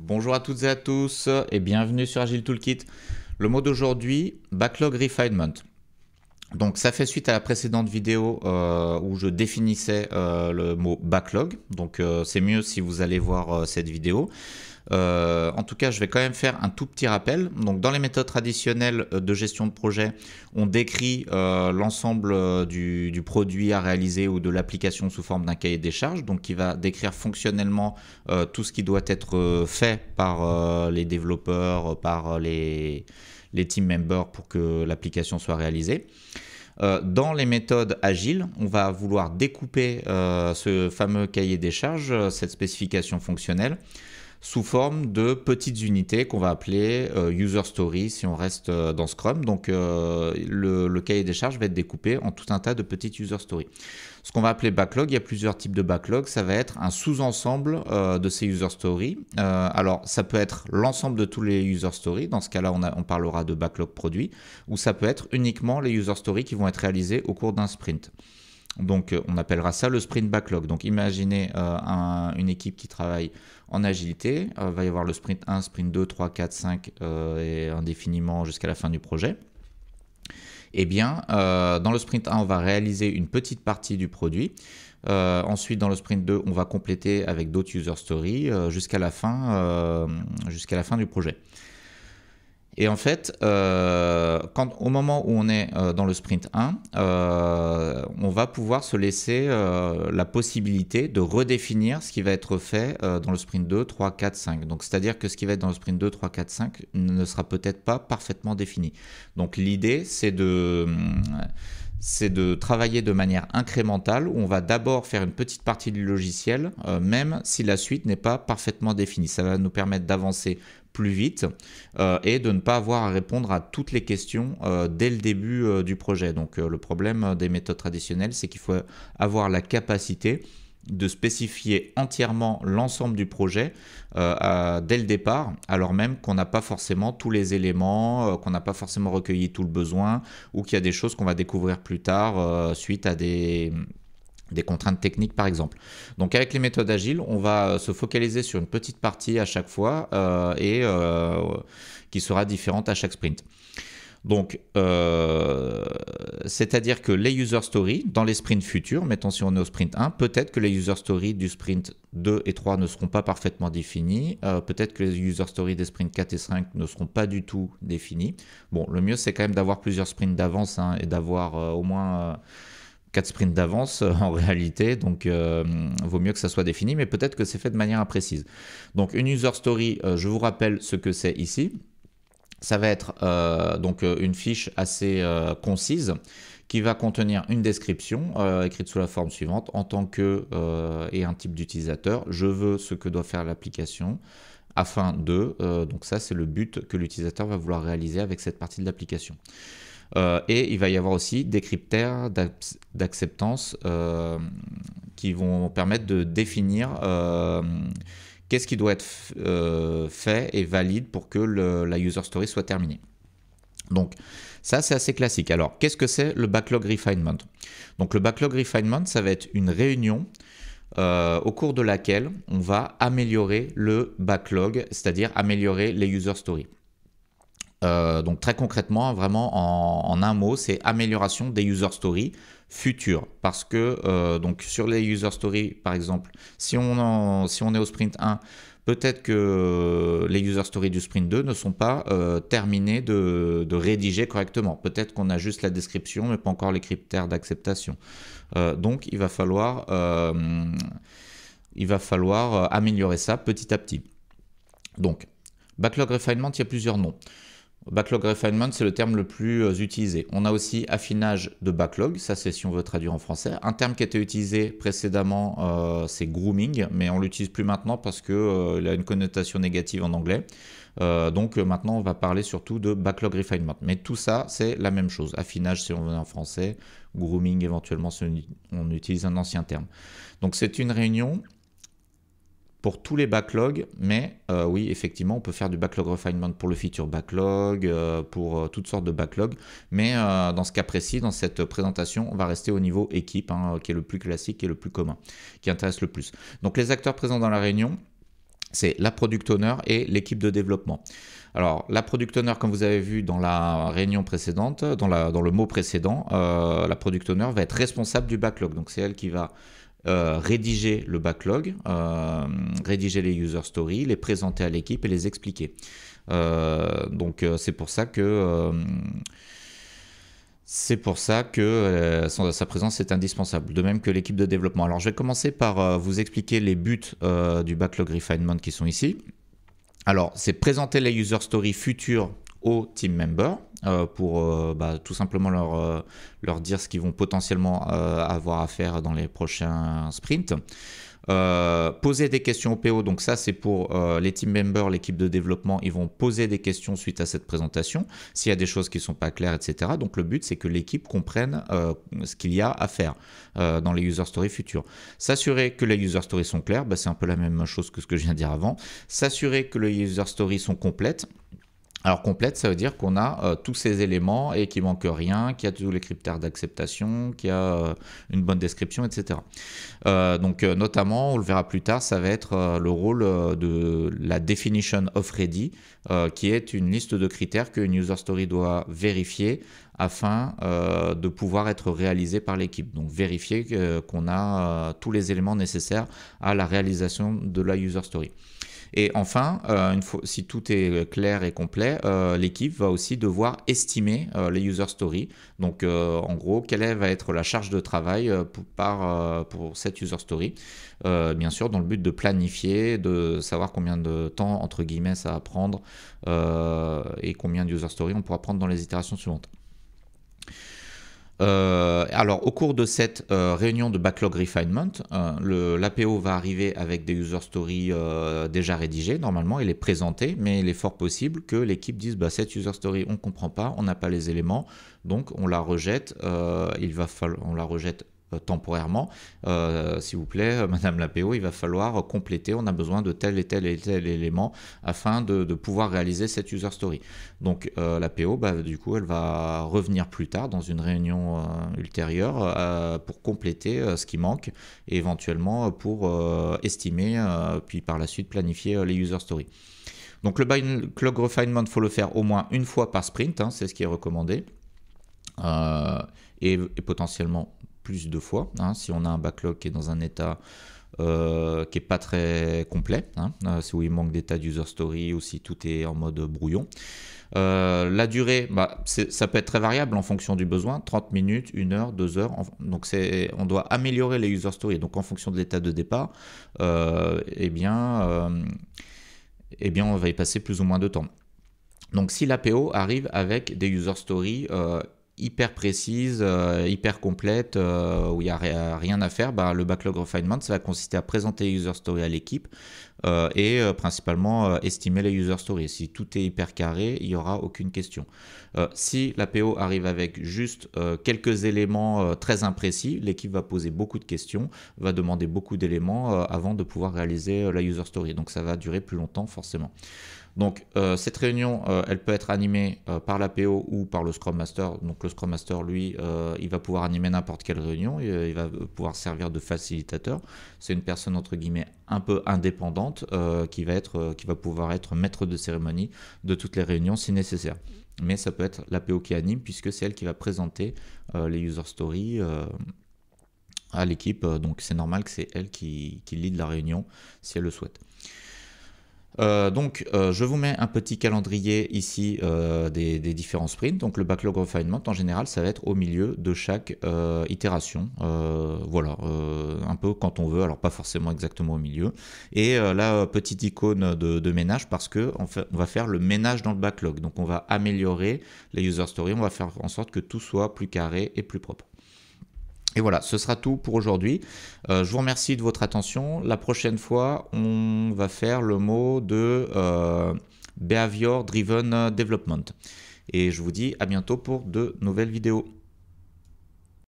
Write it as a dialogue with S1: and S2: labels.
S1: Bonjour à toutes et à tous et bienvenue sur Agile Toolkit. Le mot d'aujourd'hui, Backlog Refinement. Donc ça fait suite à la précédente vidéo où je définissais le mot backlog. Donc c'est mieux si vous allez voir cette vidéo. En tout cas, je vais quand même faire un tout petit rappel. Donc, dans les méthodes traditionnelles de gestion de projet, on décrit l'ensemble du produit à réaliser ou de l'application sous forme d'un cahier des charges, donc qui va décrire fonctionnellement tout ce qui doit être fait par les développeurs, par les team members pour que l'application soit réalisée. Dans les méthodes agiles, on va vouloir découper ce fameux cahier des charges, cette spécification fonctionnelle, sous forme de petites unités qu'on va appeler user story si on reste dans Scrum. Donc le cahier des charges va être découpé en tout un tas de petites user stories. Ce qu'on va appeler backlog, il y a plusieurs types de backlog. Ça va être un sous-ensemble de ces user stories. Alors ça peut être l'ensemble de tous les user stories. Dans ce cas-là, on parlera de backlog produit. Ou ça peut être uniquement les user stories qui vont être réalisées au cours d'un sprint. Donc on appellera ça le sprint backlog. Donc imaginez une équipe qui travaille en agilité. Il va y avoir le sprint 1, sprint 2, 3, 4, 5 et indéfiniment jusqu'à la fin du projet. Eh bien, dans le sprint 1, on va réaliser une petite partie du produit. Ensuite, dans le sprint 2, on va compléter avec d'autres user stories jusqu'à la fin du projet. Et en fait, au moment où on est dans le sprint 1, on va pouvoir se laisser la possibilité de redéfinir ce qui va être fait dans le sprint 2, 3, 4, 5. Donc, c'est-à-dire que ce qui va être dans le sprint 2, 3, 4, 5 ne sera peut-être pas parfaitement défini. Donc, l'idée, c'est de travailler de manière incrémentale où on va d'abord faire une petite partie du logiciel, même si la suite n'est pas parfaitement définie. Ça va nous permettre d'avancer plus vite et de ne pas avoir à répondre à toutes les questions dès le début du projet. Donc le problème des méthodes traditionnelles, c'est qu'il faut avoir la capacité de spécifier entièrement l'ensemble du projet dès le départ, alors même qu'on n'a pas forcément tous les éléments, qu'on n'a pas forcément recueilli tout le besoin, ou qu'il y a des choses qu'on va découvrir plus tard suite à des contraintes techniques par exemple. Donc avec les méthodes agiles, on va se focaliser sur une petite partie à chaque fois qui sera différente à chaque sprint. Donc, c'est-à-dire que les user stories, dans les sprints futurs, mettons si on est au sprint 1, peut-être que les user stories du sprint 2 et 3 ne seront pas parfaitement définis, peut-être que les user stories des sprints 4 et 5 ne seront pas du tout définis. Bon, le mieux c'est quand même d'avoir plusieurs sprints d'avance et d'avoir au moins 4 sprints d'avance en réalité, donc vaut mieux que ça soit défini, mais peut-être que c'est fait de manière imprécise. Donc une user story, je vous rappelle ce que c'est ici. Ça va être donc une fiche assez concise qui va contenir une description écrite sous la forme suivante. En tant que et un type d'utilisateur, je veux ce que doit faire l'application afin de... donc ça, c'est le but que l'utilisateur va vouloir réaliser avec cette partie de l'application. Et il va y avoir aussi des critères d'acceptance qui vont permettre de définir qu'est-ce qui doit être fait et valide pour que la user story soit terminée. Donc ça, c'est assez classique. Alors, qu'est-ce que c'est le backlog refinement? Donc le backlog refinement, ça va être une réunion au cours de laquelle on va améliorer le backlog, c'est-à-dire améliorer les user stories. Donc très concrètement, vraiment en un mot, c'est amélioration des user stories futures. Parce que donc sur les user stories, par exemple, si on est au sprint 1, peut-être que les user stories du sprint 2 ne sont pas terminées de rédiger correctement. Peut-être qu'on a juste la description, mais pas encore les critères d'acceptation. Donc il va falloir améliorer ça petit à petit. Donc, backlog refinement, il y a plusieurs noms. Backlog refinement, c'est le terme le plus utilisé. On a aussi affinage de backlog, ça c'est si on veut traduire en français. Un terme qui était utilisé précédemment, c'est grooming, mais on ne l'utilise plus maintenant parce qu'il a une connotation négative en anglais. Donc maintenant, on va parler surtout de backlog refinement. Mais tout ça, c'est la même chose. Affinage si on veut en français, grooming éventuellement si on utilise un ancien terme. Donc c'est une réunion pour tous les backlogs, mais oui, effectivement, on peut faire du backlog refinement pour le feature backlog, pour toutes sortes de backlogs, mais dans ce cas précis, dans cette présentation, on va rester au niveau équipe, qui est le plus classique et le plus commun, qui intéresse le plus. Donc les acteurs présents dans la réunion, c'est la product owner et l'équipe de développement. Alors, la product owner, comme vous avez vu dans la réunion précédente, dans le mot précédent, la product owner va être responsable du backlog. Donc, c'est elle qui va rédiger le backlog, rédiger les user stories, les présenter à l'équipe et les expliquer. Donc, c'est pour ça que sa présence est indispensable, de même que l'équipe de développement. Alors je vais commencer par vous expliquer les buts du backlog refinement qui sont ici. Alors c'est présenter les user stories futures aux team members pour tout simplement leur dire ce qu'ils vont potentiellement avoir à faire dans les prochains sprints. Poser des questions au PO, donc ça c'est pour les team members, l'équipe de développement, ils vont poser des questions suite à cette présentation, s'il y a des choses qui ne sont pas claires, etc. Donc le but c'est que l'équipe comprenne ce qu'il y a à faire dans les user stories futures. S'assurer que les user stories sont claires, c'est un peu la même chose que ce que je viens de dire avant. S'assurer que les user stories sont complètes. Alors complète, ça veut dire qu'on a tous ces éléments et qu'il manque rien, qu'il y a tous les critères d'acceptation, qu'il y a une bonne description, etc. Donc notamment, on le verra plus tard, ça va être le rôle de la definition of ready, qui est une liste de critères qu'une user story doit vérifier afin de pouvoir être réalisée par l'équipe. Donc vérifier qu'on a tous les éléments nécessaires à la réalisation de la user story. Et enfin, si tout est clair et complet, l'équipe va aussi devoir estimer les user stories. Donc en gros, quelle va être la charge de travail pour cette user story. Bien sûr, dans le but de planifier, de savoir combien de temps, entre guillemets, ça va prendre et combien de user stories on pourra prendre dans les itérations suivantes. Alors au cours de cette réunion de backlog refinement, l'APO va arriver avec des user stories déjà rédigées normalement et les présenter, mais il est fort possible que l'équipe dise cette user story on ne comprend pas, on n'a pas les éléments, donc on la rejette, on la rejette temporairement, s'il vous plaît, Madame l'APO, il va falloir compléter, on a besoin de tel et tel et tel élément afin de pouvoir réaliser cette user story. Donc l'APO, du coup, elle va revenir plus tard dans une réunion ultérieure pour compléter ce qui manque et éventuellement pour estimer, puis par la suite planifier les user stories. Donc le backlog refinement, il faut le faire au moins une fois par sprint, c'est ce qui est recommandé, et potentiellement plus de fois, si on a un backlog qui est dans un état qui n'est pas très complet, si où il manque d'état d'user story ou si tout est en mode brouillon. La durée, ça peut être très variable en fonction du besoin, 30 minutes, 1 heure, 2 heures, donc on doit améliorer les user stories, donc en fonction de l'état de départ, on va y passer plus ou moins de temps. Donc si l'APO arrive avec des user stories hyper précise, hyper complète, où il n'y a rien à faire, le backlog refinement, ça va consister à présenter les user stories à l'équipe et principalement estimer les user stories. Si tout est hyper carré, il n'y aura aucune question. Si l'APO arrive avec juste quelques éléments très imprécis, l'équipe va poser beaucoup de questions, va demander beaucoup d'éléments avant de pouvoir réaliser la user story. Donc ça va durer plus longtemps forcément. Donc cette réunion, elle peut être animée par l'APO ou par le Scrum Master. Donc le Scrum Master, lui, il va pouvoir animer n'importe quelle réunion, il va pouvoir servir de facilitateur. C'est une personne entre guillemets un peu indépendante qui va pouvoir être maître de cérémonie de toutes les réunions si nécessaire. Mais ça peut être l'APO qui anime puisque c'est elle qui va présenter les user stories à l'équipe. Donc c'est normal que c'est elle qui lead la réunion si elle le souhaite. Je vous mets un petit calendrier ici des différents sprints. Donc le backlog refinement en général ça va être au milieu de chaque itération, un peu quand on veut, alors pas forcément exactement au milieu, et la petite icône de ménage parce que on va faire le ménage dans le backlog, donc on va améliorer les user stories, on va faire en sorte que tout soit plus carré et plus propre. Et voilà, ce sera tout pour aujourd'hui. Je vous remercie de votre attention. La prochaine fois, on va faire le mot de Behavior Driven Development. Et je vous dis à bientôt pour de nouvelles vidéos.